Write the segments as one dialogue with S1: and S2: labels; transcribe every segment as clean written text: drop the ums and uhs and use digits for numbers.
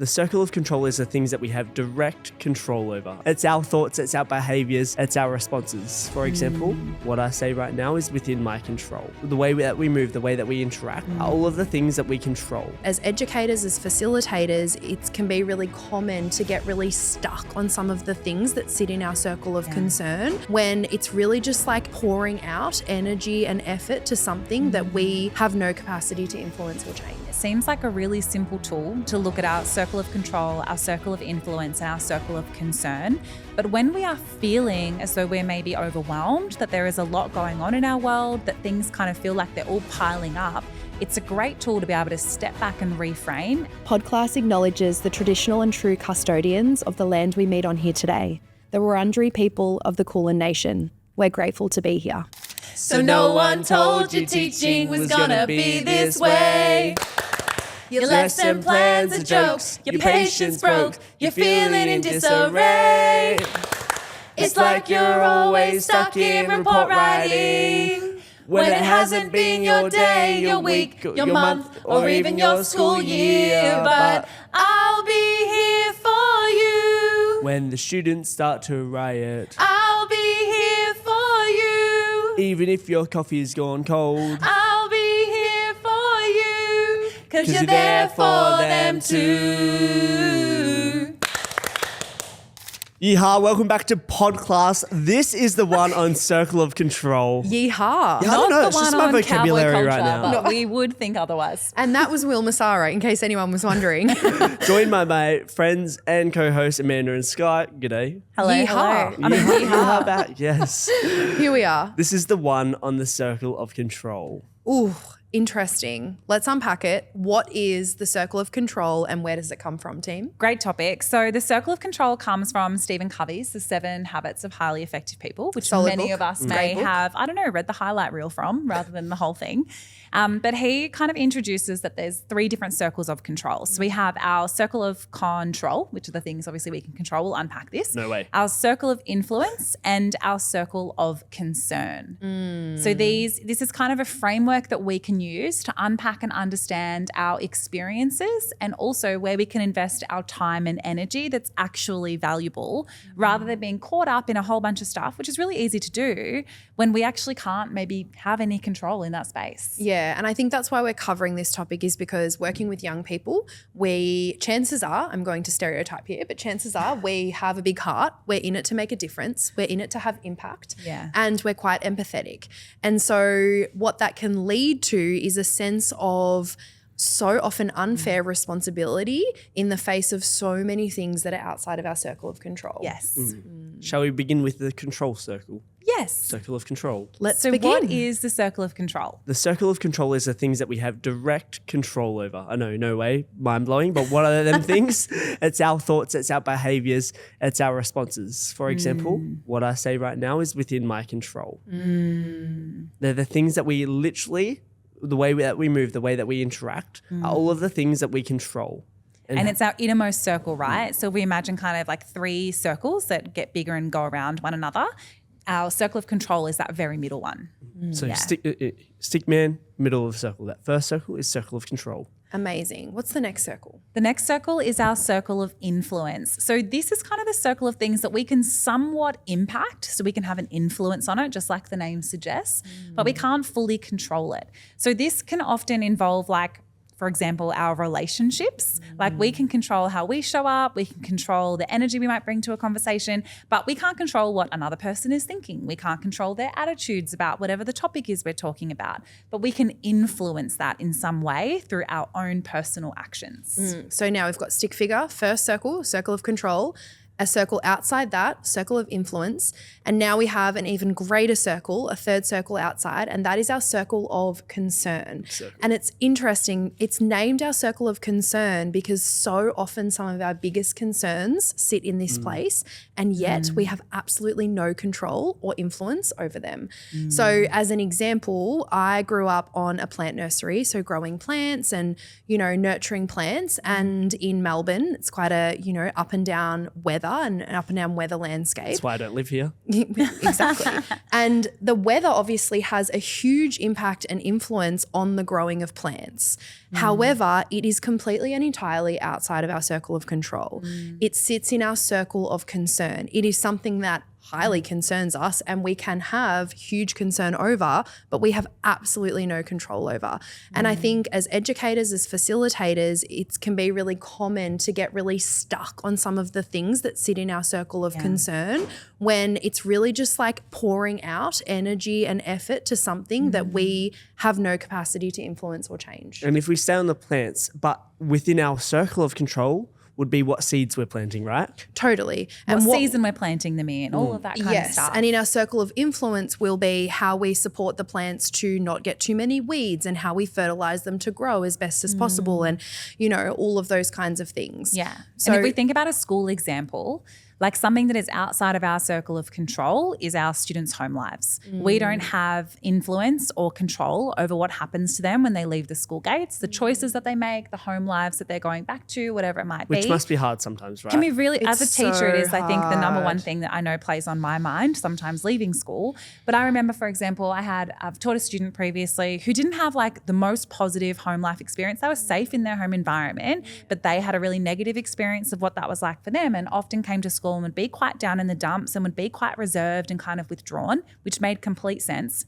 S1: The circle of control is the things that we have direct control over. It's our thoughts, it's our behaviors, it's our responses. For example, what I say right now is within my control. The way that we move, the way that we interact, all of the things that we control.
S2: As educators, as facilitators, it can be really common to get really stuck on some of the things that sit in our circle of concern when it's really just like pouring out energy and effort to something that we have no capacity to influence or change.
S3: It seems like a really simple tool to look at our circle of control, our circle of influence, and our circle of concern. But when we are feeling as though we're maybe overwhelmed, that there is a lot going on in our world, that things kind of feel like they're all piling up, it's a great tool to be able to step back and reframe.
S4: Podclass acknowledges the traditional and true custodians of the land we meet on here today, the Wurundjeri people of the Kulin Nation. We're grateful to be here.
S5: So no one told you teaching was gonna be this way. Your lesson plans are jokes, your patience broke, you're feeling in disarray. It's like you're always stuck in report writing, when it hasn't been your day, your week, your month, or even your school year. But I'll be here for you.
S1: When the students start to riot,
S5: I'll be here for you.
S1: even if your coffee's gone cold,
S5: I'll be here for you, 'cause you're there for them too.
S1: Yeehaw, welcome back to Podclass. This is the one on circle of control.
S2: Yeehaw.
S1: Yeah, I don't know, it's just my
S3: on
S1: vocabulary
S3: cowboy
S1: right
S3: culture,
S1: now.
S3: but we would think otherwise.
S2: And that was Will Massara, in case anyone was wondering.
S1: Joined by my friends and co-hosts Amanda and Skye. G'day.
S3: Hello,
S2: Yeehaw.
S3: hello. I mean,
S1: Yeehaw back, yes.
S2: Here we are.
S1: This is the one on the circle of control.
S2: Ooh, interesting. Let's unpack it. What is the circle of control and where does it come from, team?
S3: Great topic. So the circle of control comes from Stephen Covey's The 7 Habits of Highly Effective People, which
S2: Solid
S3: many
S2: book.
S3: of us
S2: Great
S3: may
S2: book.
S3: have, read the highlight reel from rather than the whole thing. But he kind of introduces that there's 3 different circles of control. So we have our circle of control, which are the things obviously we can control. We'll unpack this.
S1: No way.
S3: Our circle of influence and our circle of concern. So this is kind of a framework that we can use to unpack and understand our experiences and also where we can invest our time and energy that's actually valuable rather than being caught up in a whole bunch of stuff, which is really easy to do when we actually can't maybe have any control in that space.
S2: Yeah, and I think that's why we're covering this topic is because working with young people, chances are, I'm going to stereotype here, but chances are we have a big heart. We're in it to make a difference. We're in it to have impact.
S3: Yeah.
S2: And we're quite empathetic. And so what that can lead to is a sense of so often unfair responsibility in the face of so many things that are outside of our circle of control.
S3: Yes.
S1: Shall we begin with the control circle?
S3: Yes.
S1: Circle of control.
S2: Let's
S3: So
S2: begin.
S3: what is the circle of control?
S1: The circle of control is the things that we have direct control over. I know, no way, mind-blowing, but what are them things? It's our thoughts, it's our behaviors, it's our responses. For example, what I say right now is within my control. They're the things that we literally, the way that we move, the way that we interact, are all of the things that we control.
S3: And it's our innermost circle, right? So we imagine kind of like 3 circles that get bigger and go around one another. Our circle of control is that very middle one.
S1: So
S3: Yeah.
S1: stick man, middle of the circle. That first circle is circle of control.
S2: Amazing. What's the next circle?
S3: The next circle is our circle of influence. So this is kind of the circle of things that we can somewhat impact. So we can have an influence on it, just like the name suggests, but we can't fully control it. So this can often involve for example, our relationships. Like we can control how we show up, we can control the energy we might bring to a conversation, but we can't control what another person is thinking. We can't control their attitudes about whatever the topic is we're talking about, but we can influence that in some way through our own personal actions.
S2: So now we've got stick figure, first circle, circle of control, a circle outside that, circle of influence, and now we have an even greater circle, a third circle outside, and that is our circle of concern. And it's interesting, it's named our circle of concern because so often some of our biggest concerns sit in this place, and yet we have absolutely no control or influence over them. So as an example, I grew up on a plant nursery, so growing plants and, nurturing plants, and in Melbourne, it's quite a, up and down weather. and up and down weather landscape.
S1: That's why I don't live here.
S2: Exactly. And the weather obviously has a huge impact and influence on the growing of plants. However, it is completely and entirely outside of our circle of control. It sits in our circle of concern. It is something that highly concerns us and we can have huge concern over, but we have absolutely no control over. And I think as educators, as facilitators, it can be really common to get really stuck on some of the things that sit in our circle of concern when it's really just like pouring out energy and effort to something that we have no capacity to influence or change.
S1: And if we stay on the plants, but within our circle of control would be what seeds we're planting, right?
S2: Totally.
S3: And what season we're planting them in, all of that kind of stuff.
S2: And in our circle of influence will be how we support the plants to not get too many weeds and how we fertilize them to grow as best as possible and, you know, all of those kinds of things.
S3: Yeah.
S2: So
S3: and if we think about a school example, like something that is outside of our circle of control is our students' home lives. We don't have influence or control over what happens to them when they leave the school gates, the choices that they make, the home lives that they're going back to, whatever it might be.
S1: Which must be hard sometimes, right?
S3: Can be really, as a teacher,
S2: so
S3: it is, I think, the number one
S2: hard.
S3: thing that I know plays on my mind, sometimes leaving school. But I remember, for example, I've taught a student previously who didn't have like the most positive home life experience. They were safe in their home environment, but they had a really negative experience of what that was like for them, and often came to school and would be quite down in the dumps and would be quite reserved and kind of withdrawn, which made complete sense.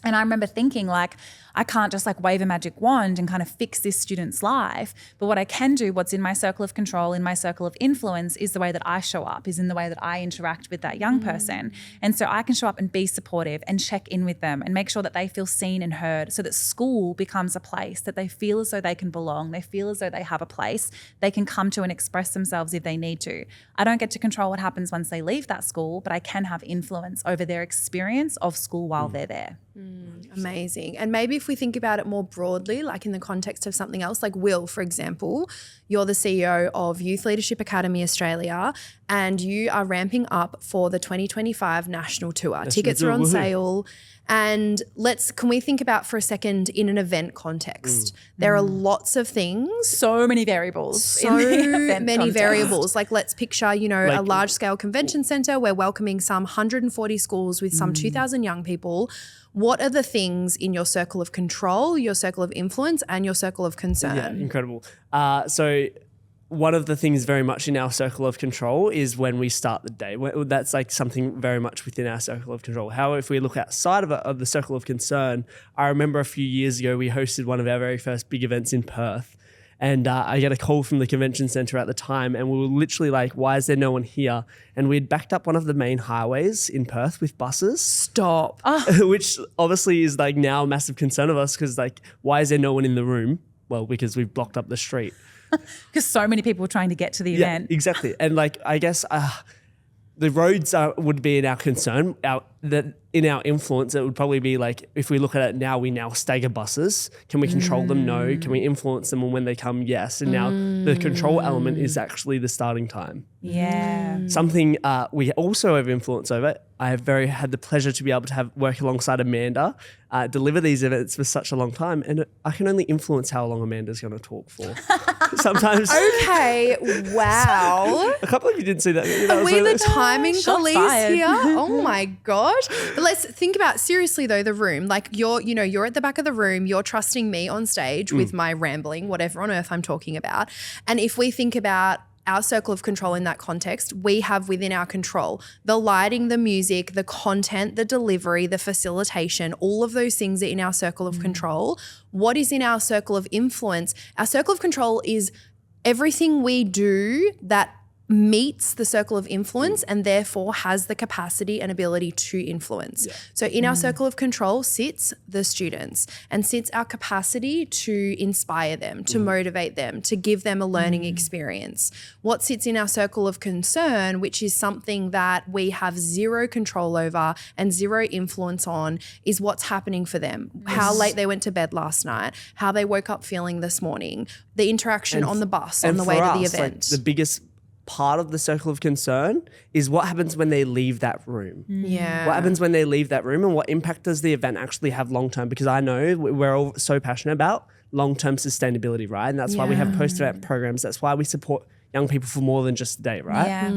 S3: And I remember thinking, like, I can't just like wave a magic wand and kind of fix this student's life. But what I can do, what's in my circle of control, in my circle of influence, is the way that I show up, is in the way that I interact with that young person. And so I can show up and be supportive and check in with them and make sure that they feel seen and heard, so that school becomes a place that they feel as though they can belong. They feel as though they have a place they can come to and express themselves if they need to. I don't get to control what happens once they leave that school, but I can have influence over their experience of school while they're there.
S2: Amazing. And maybe if we think about it more broadly, like in the context of something else, like Will, for example, you're the CEO of Youth Leadership Academy Australia, and you are ramping up for the 2025 national tour. Tickets are on sale. And can we think about for a second in an event context? There are lots of things.
S3: So many variables.
S2: So
S3: in the event
S2: many
S3: context.
S2: variables. Like let's picture, you know, a large scale convention centre. We're welcoming some 140 schools with some 2,000 young people. What are the things in your circle of control, your circle of influence, and your circle of concern?
S1: Yeah, incredible. So one of the things very much in our circle of control is when we start the day. That's like something very much within our circle of control. However, if we look outside of the circle of concern, I remember a few years ago we hosted one of our very first big events in Perth. And I get a call from the convention centre at the time, and we were literally like, why is there no one here? And we'd backed up one of the main highways in Perth with buses.
S2: Stop.
S1: Which obviously is like now a massive concern of us, because like, why is there no one in the room? Well, because we've blocked up the street.
S3: Because so many people were trying to get to the
S1: Yeah,
S3: event.
S1: exactly. And like, I guess the roads would be in our concern. In our influence, it would probably be like, if we look at it now, we now stagger buses. Can we control them? No. Can we influence them? And when they come? Yes. And now the control element is actually the starting time.
S3: Yeah.
S1: Something we also have influence over. I have had the pleasure to be able to work alongside Amanda, deliver these events for such a long time, and I can only influence how long Amanda's going to talk for. Sometimes.
S2: Okay. Wow.
S1: I can't believe you didn't see that.
S2: Are we the timing
S3: Shots
S2: police
S3: fired.
S2: here? Oh my gosh. But let's think about, seriously though, the room. Like you're at the back of the room, you're trusting me on stage with my rambling, whatever on earth I'm talking about. And if we think about our circle of control in that context, we have within our control the lighting, the music, the content, the delivery, the facilitation, all of those things are in our circle of control. What is in our circle of influence? Our circle of control is everything we do that meets the circle of influence and therefore has the capacity and ability to influence. Yeah. So in our circle of control sits the students and sits our capacity to inspire them, to motivate them, to give them a learning experience. What sits in our circle of concern, which is something that we have zero control over and zero influence on, is what's happening for them. How late they went to bed last night, how they woke up feeling this morning, the interaction on the bus on the way to the event.
S1: Like, the biggest part of the circle of concern is what happens when they leave that room.
S2: Yeah.
S1: What happens when they leave that room, and what impact does the event actually have long term? Because I know we're all so passionate about long-term sustainability, right? And that's why we have post-event programs. That's why we support young people for more than just a day, right?
S3: Yeah.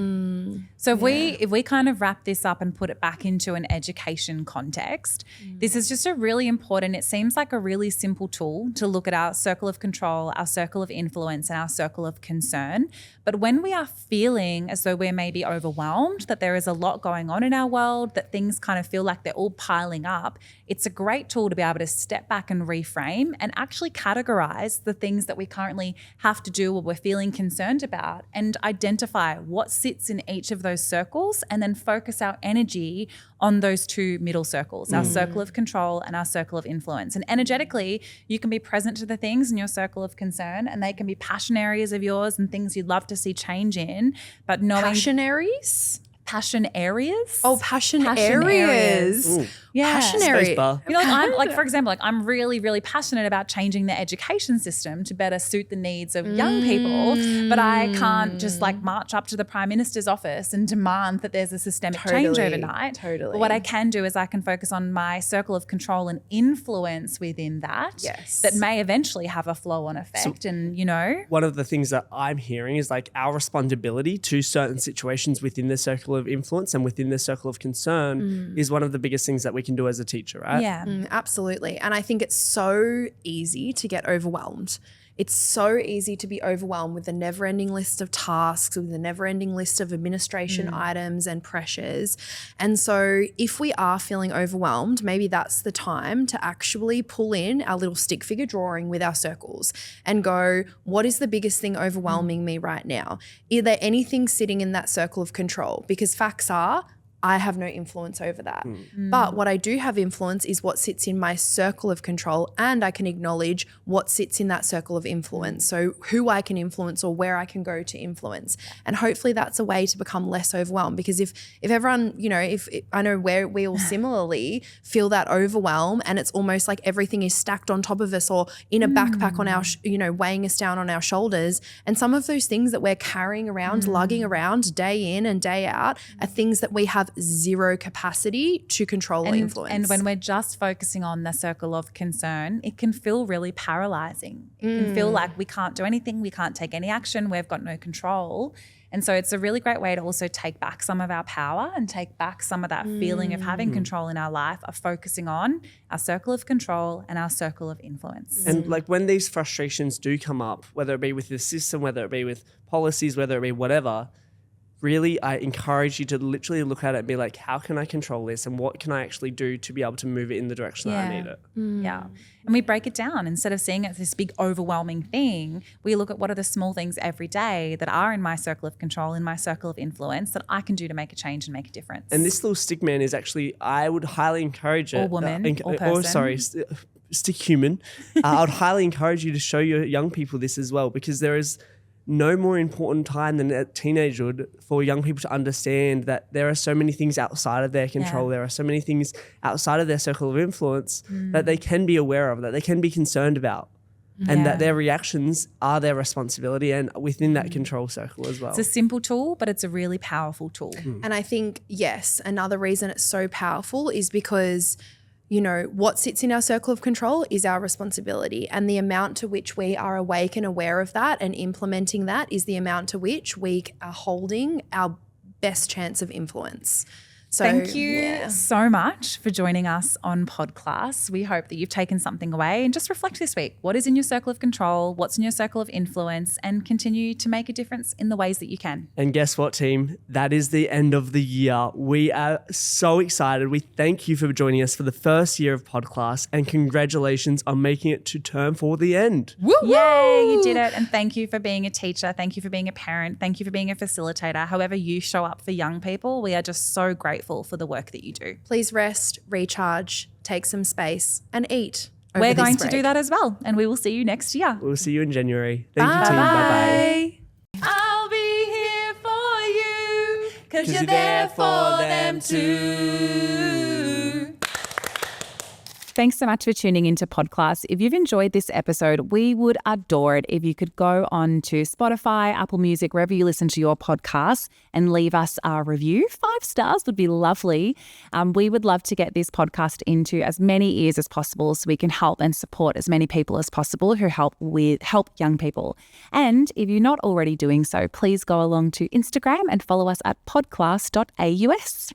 S3: So if we kind of wrap this up and put it back into an education context, this is just a really important, it seems like a really simple tool to look at our circle of control, our circle of influence, and our circle of concern. But when we are feeling as though we're maybe overwhelmed, that there is a lot going on in our world, that things kind of feel like they're all piling up, it's a great tool to be able to step back and reframe and actually categorize the things that we currently have to do or we're feeling concerned about, and identify what sits in each of those circles, and then focus our energy on those two middle circles, our circle of control and our circle of influence. And energetically, you can be present to the things in your circle of concern, and they can be passion areas of yours and things you'd love to see change in. But knowing
S2: Passion areas?
S3: passion areas.
S2: Oh, passion areas.
S1: Ooh.
S3: Yeah.
S2: Passion area.
S1: Spacebar.
S3: You know, I'm for example, I'm really, really passionate about changing the education system to better suit the needs of young people, but I can't just like march up to the Prime Minister's office and demand that there's a systemic change overnight.
S2: Totally.
S3: But what I can do is I can focus on my circle of control and influence within that.
S2: Yes.
S3: That may eventually have a flow-on effect. And, you know.
S1: One of the things that I'm hearing is like our responsibility to certain situations within the circle of influence and within the circle of concern is one of the biggest things that we can do as a teacher, right?
S3: Yeah.
S2: Absolutely. And I think it's so easy to get overwhelmed. It's so easy to be overwhelmed with the never-ending list of tasks, with the never-ending list of administration items and pressures. And so if we are feeling overwhelmed, maybe that's the time to actually pull in our little stick figure drawing with our circles and go, what is the biggest thing overwhelming me right now? Is there anything sitting in that circle of control? Because facts are, I have no influence over that. But what I do have influence is what sits in my circle of control, and I can acknowledge what sits in that circle of influence. So who I can influence or where I can go to influence. And hopefully that's a way to become less overwhelmed, because if everyone, you know, if I know where we all similarly feel that overwhelm and it's almost like everything is stacked on top of us or in a backpack on our, weighing us down on our shoulders. And some of those things that we're carrying around, lugging around day in and day out are things that we have zero capacity to control or influence.
S3: And when we're just focusing on the circle of concern, it can feel really paralyzing. It can feel like we can't do anything, we can't take any action, we've got no control. And so it's a really great way to also take back some of our power and take back some of that feeling of having control in our life, of focusing on our circle of control and our circle of influence.
S1: And like when these frustrations do come up, whether it be with the system, whether it be with policies, whether it be whatever, really, I encourage you to literally look at it and be like, how can I control this and what can I actually do to be able to move it in the direction that I need it?
S3: Yeah. And we break it down. Instead of seeing it as this big overwhelming thing, we look at what are the small things every day that are in my circle of control, in my circle of influence, that I can do to make a change and make a difference.
S1: And this little stick man is actually, I would highly encourage it.
S3: Or woman, or person.
S1: Stick human. I would highly encourage you to show your young people this as well, because there is no more important time than at teenagehood for young people to understand that there are so many things outside of their control. There are so many things outside of their circle of influence that they can be aware of, that they can be concerned about, and that their reactions are their responsibility and within that control circle as well.
S3: It's a simple tool, but it's a really powerful tool.
S2: And I think, yes, another reason it's so powerful is because what sits in our circle of control is our responsibility, and the amount to which we are awake and aware of that and implementing that is the amount to which we are holding our best chance of influence. So,
S3: thank you so much for joining us on Podclass. We hope that you've taken something away and just reflect this week. What is in your circle of control? What's in your circle of influence? And continue to make a difference in the ways that you can.
S1: And guess what, team? That is the end of the year. We are so excited. We thank you for joining us for the first year of Podclass, and congratulations on making it to term for the end.
S3: Woo! Yay, you did it. And thank you for being a teacher. Thank you for being a parent. Thank you for being a facilitator. However you show up for young people, we are just so grateful for the work that you do.
S2: Please rest, recharge, take some space, and eat.
S3: We're going to do that as well, and we will see you next year.
S1: We'll see you in January. Thank you, team. Bye-bye.
S5: I'll be here for you, 'cause you're there for them too.
S3: Thanks so much for tuning into Podclass. If you've enjoyed this episode, we would adore it if you could go on to Spotify, Apple Music, wherever you listen to your podcasts, and leave us a review. 5 stars would be lovely. We would love to get this podcast into as many ears as possible so we can help and support as many people as possible who help young people. And if you're not already doing so, please go along to Instagram and follow us at podclass.aus.